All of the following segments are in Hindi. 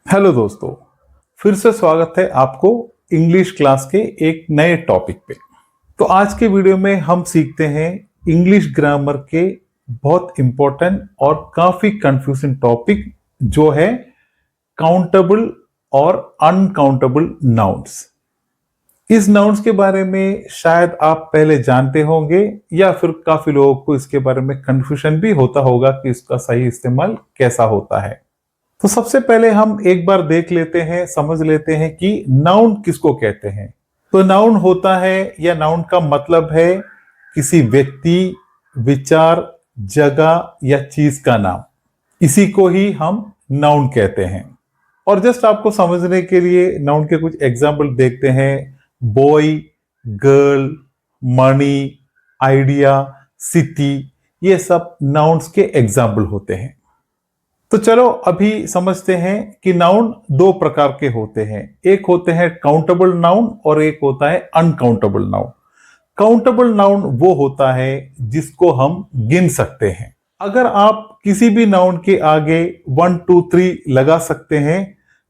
हेलो दोस्तों, फिर से स्वागत है आपको इंग्लिश क्लास के एक नए टॉपिक पे। तो आज के वीडियो में हम सीखते हैं इंग्लिश ग्रामर के बहुत इंपॉर्टेंट और काफी कंफ्यूजिंग टॉपिक जो है काउंटेबल और अनकाउंटेबल नाउन्स। इस नाउन्स के बारे में शायद आप पहले जानते होंगे या फिर काफी लोगों को इसके बारे में कंफ्यूजन भी होता होगा कि इसका सही इस्तेमाल कैसा होता है। तो सबसे पहले हम एक बार देख लेते हैं, समझ लेते हैं कि नाउन किसको कहते हैं। तो नाउन होता है या नाउन का मतलब है किसी व्यक्ति, विचार, जगह या चीज का नाम। इसी को ही हम नाउन कहते हैं। और जस्ट आपको समझने के लिए नाउन के कुछ एग्जाम्पल देखते हैं। Boy, girl, money, idea, city, ये सब नाउन्स के एग्जाम्पल होते हैं। तो चलो अभी समझते हैं कि नाउन दो प्रकार के होते हैं। एक होते हैं काउंटेबल नाउन और एक होता है अनकाउंटेबल नाउन। काउंटेबल नाउन वो होता है जिसको हम गिन सकते हैं। अगर आप किसी भी नाउन के आगे 1 2 3 लगा सकते हैं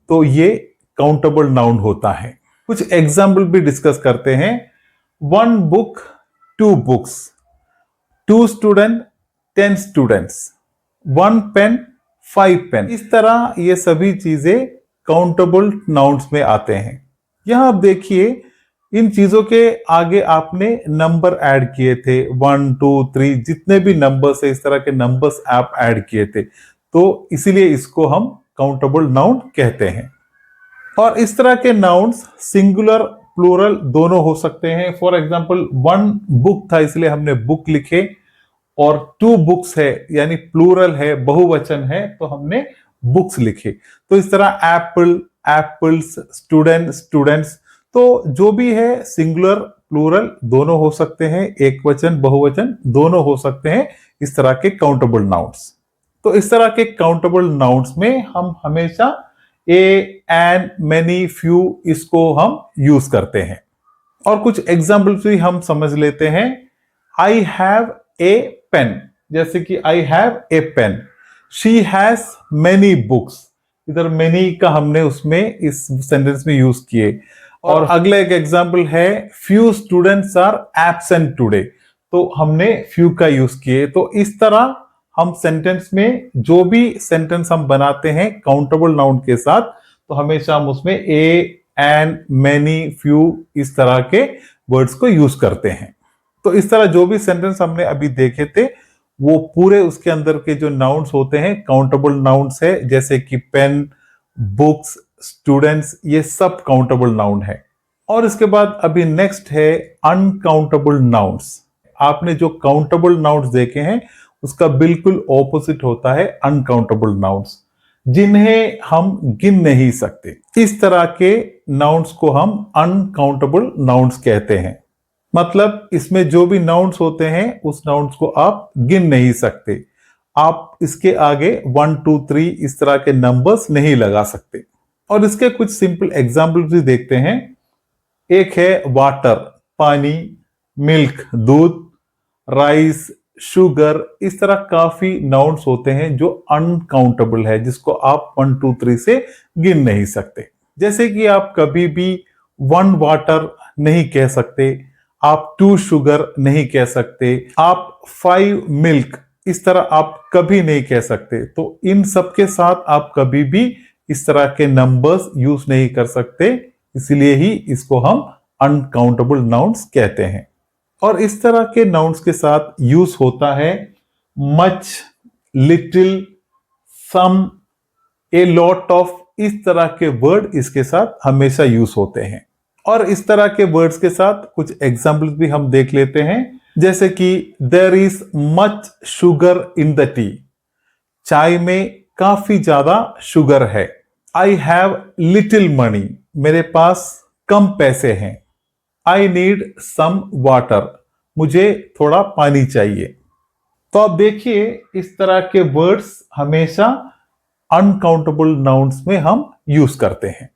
तो ये काउंटेबल नाउन होता है। कुछ एग्जाम्पल भी डिस्कस करते हैं। 1 book, 2 books, 2 student, 10 students, 1 pen, 5 pen. इस तरह ये सभी चीजें काउंटेबल नाउन्स में आते हैं। यहां आप देखिए, इन चीजों के आगे आपने नंबर ऐड किए थे, 1 2 3 जितने भी नंबर्स है, इस तरह के नंबर्स आप ऐड किए थे, तो इसीलिए इसको हम काउंटेबल नाउन कहते हैं। और इस तरह के नाउन्स सिंगुलर, प्लूरल दोनों हो सकते हैं। फॉर एग्जाम्पल 1 बुक था इसलिए हमने बुक लिखे, और 2 बुक्स है यानी प्लूरल है, बहुवचन है, तो हमने बुक्स लिखे। तो इस तरह एप्पल, एप्पल्स, स्टूडेंट, स्टूडेंट्स, तो जो भी है सिंगुलर, प्लूरल दोनों हो सकते हैं, एक वचन, बहुवचन दोनों हो सकते हैं इस तरह के काउंटेबल नाउन्स। तो इस तरह के काउंटेबल नाउन्स में हम हमेशा ए, एन, मेनी, फ्यू इसको हम यूज करते हैं। और कुछ एग्जाम्पल्स भी हम समझ लेते हैं। आई हैव ए पेन, जैसे कि I have a pen. She has many books, इधर मेनी का हमने उसमें इस सेंटेंस में यूज किए। और अगला एक एग्जांपल है few students are absent today, तो हमने फ्यू का यूज किए। तो इस तरह हम सेंटेंस में जो भी सेंटेंस हम बनाते हैं काउंटेबल नाउन के साथ, तो हमेशा हम उसमें ए, एन, मेनी, फ्यू इस तरह के वर्ड्स को यूज करते हैं। तो इस तरह जो भी सेंटेंस हमने अभी देखे थे वो पूरे उसके अंदर के जो नाउन्स होते हैं काउंटेबल नाउन्स है, जैसे कि पेन, बुक्स, स्टूडेंट्स, ये सब काउंटेबल नाउन है। और इसके बाद अभी नेक्स्ट है अनकाउंटेबल नाउन्स। आपने जो काउंटेबल नाउन्स देखे हैं उसका बिल्कुल ऑपोजिट होता है अनकाउंटेबल नाउन्स, जिन्हें हम गिन नहीं सकते। इस तरह के नाउन्स को हम अनकाउंटेबल नाउन्स कहते हैं। मतलब इसमें जो भी नाउन्स होते हैं उस नाउन्स को आप गिन नहीं सकते। आप इसके आगे 1 2 3 इस तरह के नंबर्स नहीं लगा सकते। और इसके कुछ सिंपल एग्जाम्पल्स भी देखते हैं। एक है वाटर, पानी, मिल्क, दूध, राइस, शुगर, इस तरह काफी नाउन्स होते हैं जो अनकाउंटेबल है, जिसको आप 1 2 3 से गिन नहीं सकते। जैसे कि आप कभी भी 1 वाटर नहीं कह सकते, आप 2 शुगर नहीं कह सकते, आप 5 मिल्क इस तरह आप कभी नहीं कह सकते। तो इन सब के साथ आप कभी भी इस तरह के नंबर्स यूज नहीं कर सकते, इसलिए ही इसको हम अनकाउंटेबल नाउन्स कहते हैं। और इस तरह के नाउन्स के साथ यूज होता है much, little, some, a lot of, इस तरह के वर्ड इसके साथ हमेशा यूज होते हैं। और इस तरह के वर्ड्स के साथ कुछ एग्जाम्पल्स भी हम देख लेते हैं, जैसे कि there is much sugar in the tea, चाय में काफी ज्यादा शुगर है। आई हैव लिटिल मनी, मेरे पास कम पैसे हैं। आई नीड सम वाटर, मुझे थोड़ा पानी चाहिए। तो आप देखिए इस तरह के वर्ड्स हमेशा अनकाउंटेबल नाउन्स में हम यूज करते हैं।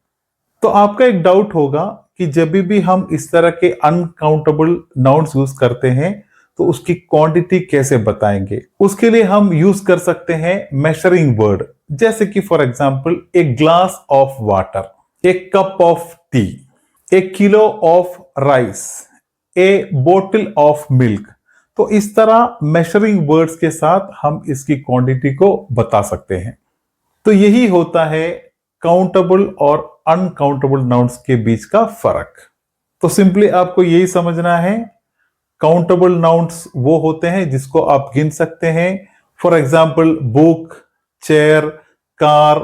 तो आपका एक डाउट होगा कि जब भी हम इस तरह के अनकाउंटेबल नाउन्स यूज करते हैं तो उसकी क्वांटिटी कैसे बताएंगे। उसके लिए हम यूज कर सकते हैं मेजरिंग वर्ड। जैसे कि for example a glass of water, a cup of tea, a kilo of rice, a बोतल ऑफ मिल्क। तो इस तरह मेजरिंग वर्ड्स के साथ हम इसकी क्वांटिटी को बता सकते हैं। तो यही होता है काउंटेबल और अनकाउंटेबल नाउन्स के बीच का फर्क। तो सिंपली आपको यही समझना है, काउंटेबल नाउन्स वो होते हैं जिसको आप गिन सकते हैं। For example book, chair, car,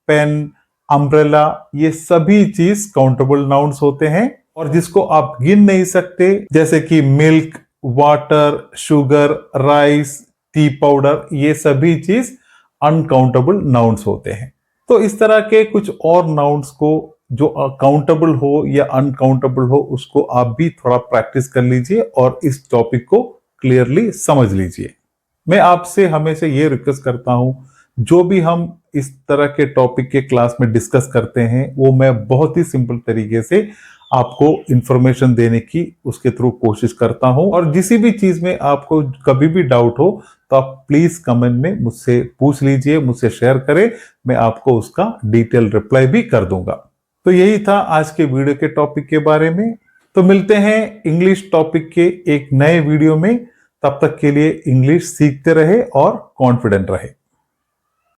pen, umbrella, ये सभी चीज काउंटेबल नाउन्स होते हैं। और जिसको आप गिन नहीं सकते, जैसे कि milk, water, sugar, rice, T powder, ये सभी चीज अनकाउंटेबल नाउन्स होते हैं। तो इस तरह के कुछ और नाउन्स को जो काउंटेबल हो या अनकाउंटेबल हो, उसको आप भी थोड़ा प्रैक्टिस कर लीजिए और इस टॉपिक को क्लियरली समझ लीजिए। मैं आपसे हमेशा ये रिक्वेस्ट करता हूं, जो भी हम इस तरह के टॉपिक के क्लास में डिस्कस करते हैं वो मैं बहुत ही सिंपल तरीके से आपको इंफॉर्मेशन देने की उसके थ्रू कोशिश करता हूं। और किसी भी चीज में आपको कभी भी डाउट हो तो आप प्लीज कमेंट में मुझसे पूछ लीजिए, मुझसे शेयर करें, मैं आपको उसका डिटेल रिप्लाई भी कर दूंगा। तो यही था आज के वीडियो के टॉपिक के बारे में। तो मिलते हैं इंग्लिश टॉपिक के एक नए वीडियो में। तब तक के लिए इंग्लिश सीखते रहे और कॉन्फिडेंट रहे।